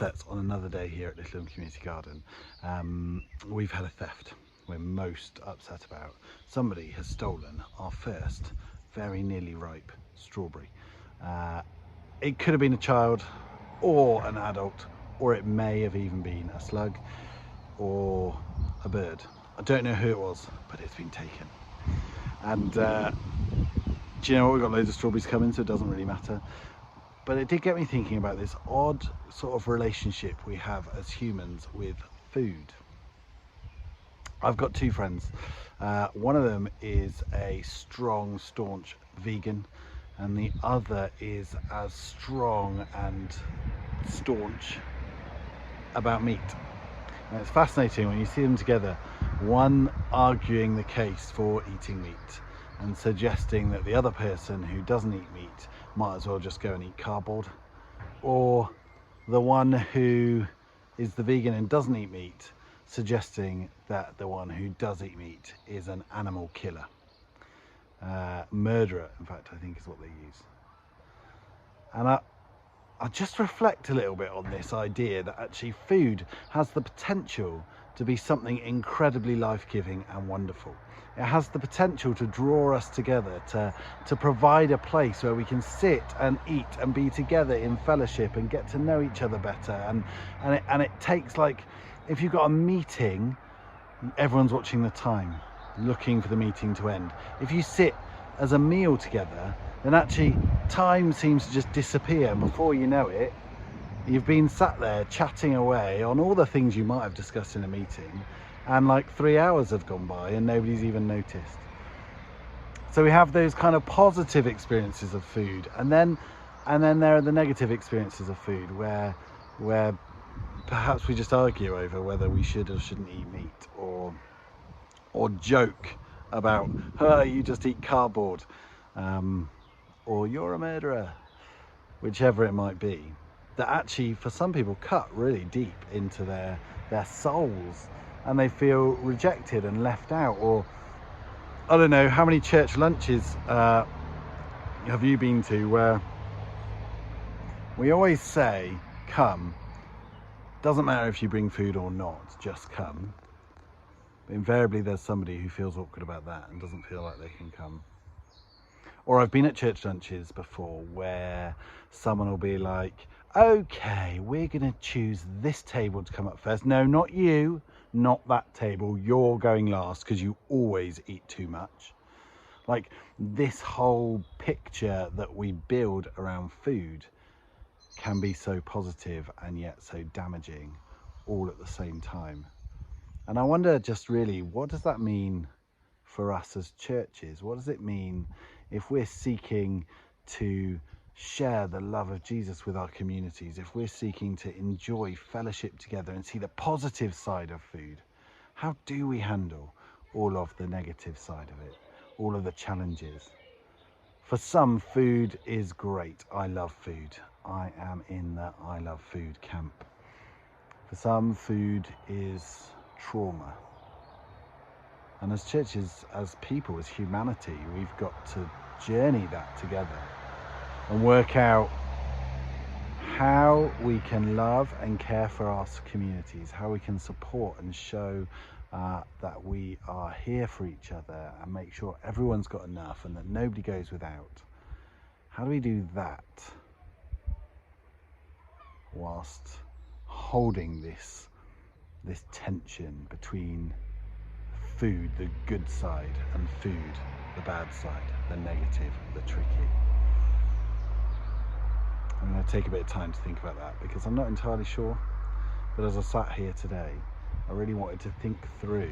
upsets on another day here at Little Community Garden. We've had a theft we're most upset about. Somebody has stolen our first very nearly ripe strawberry. It could have been a child or an adult, or it may have even been a slug or a bird. I don't know who it was, but it's been taken. And do you know what, we've got loads of strawberries coming, so it doesn't really matter. But it did get me thinking about this odd sort of relationship we have as humans with food. I've got two friends. One of them is a strong, staunch vegan, and the other is as strong and staunch about meat. And it's fascinating when you see them together, one arguing the case for eating meat and suggesting that the other person who doesn't eat meat might as well just go and eat cardboard, or the one who is the vegan and doesn't eat meat suggesting that the one who does eat meat is an animal killer, murderer, in fact, I think is what they use. And I just reflect a little bit on this idea that actually food has the potential to be something incredibly life-giving and wonderful. It has the potential to draw us together, to provide a place where we can sit and eat and be together in fellowship and get to know each other better. And it takes, like, if you've got a meeting, everyone's watching the time, looking for the meeting to end. If you sit as a meal together, then actually time seems to just disappear, and before you know it, you've been sat there chatting away on all the things you might have discussed in a meeting, and like 3 hours have gone by and nobody's even noticed. So we have those kind of positive experiences of food, and then there are the negative experiences of food where perhaps we just argue over whether we should or shouldn't eat meat, or joke about, oh, you just eat cardboard, or you're a murderer, whichever it might be, that actually for some people cut really deep into their souls, and they feel rejected and left out. Or I don't know, how many church lunches have you been to where we always say, come, doesn't matter if you bring food or not, just come. But invariably there's somebody who feels awkward about that and doesn't feel like they can come. Or I've been at church lunches before where someone will be like, okay, we're going to choose this table to come up first. No, not you, not that table. You're going last because you always eat too much. Like, this whole picture that we build around food can be so positive and yet so damaging all at the same time. And I wonder, just really, what does that mean for us as churches? What does it mean if we're seeking to share the love of Jesus with our communities, if we're seeking to enjoy fellowship together and see the positive side of food? How do we handle all of the negative side of it, all of the challenges? For some, food is great. I love food. I am in the I love food camp. For some, food is trauma. And as churches, as people, as humanity, we've got to journey that together and work out how we can love and care for our communities, how we can support and show that we are here for each other and make sure everyone's got enough and that nobody goes without. How do we do that whilst holding this tension between food, the good side, and food, the bad side, the negative, the tricky? I'm going to take a bit of time to think about that because I'm not entirely sure. But as I sat here today, I really wanted to think through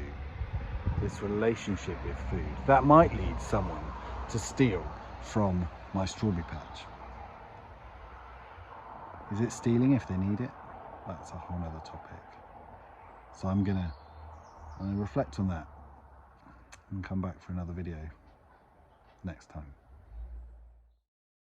this relationship with food that might lead someone to steal from my strawberry patch. Is it stealing if they need it? That's a whole other topic. So I'm gonna reflect on that and come back for another video next time.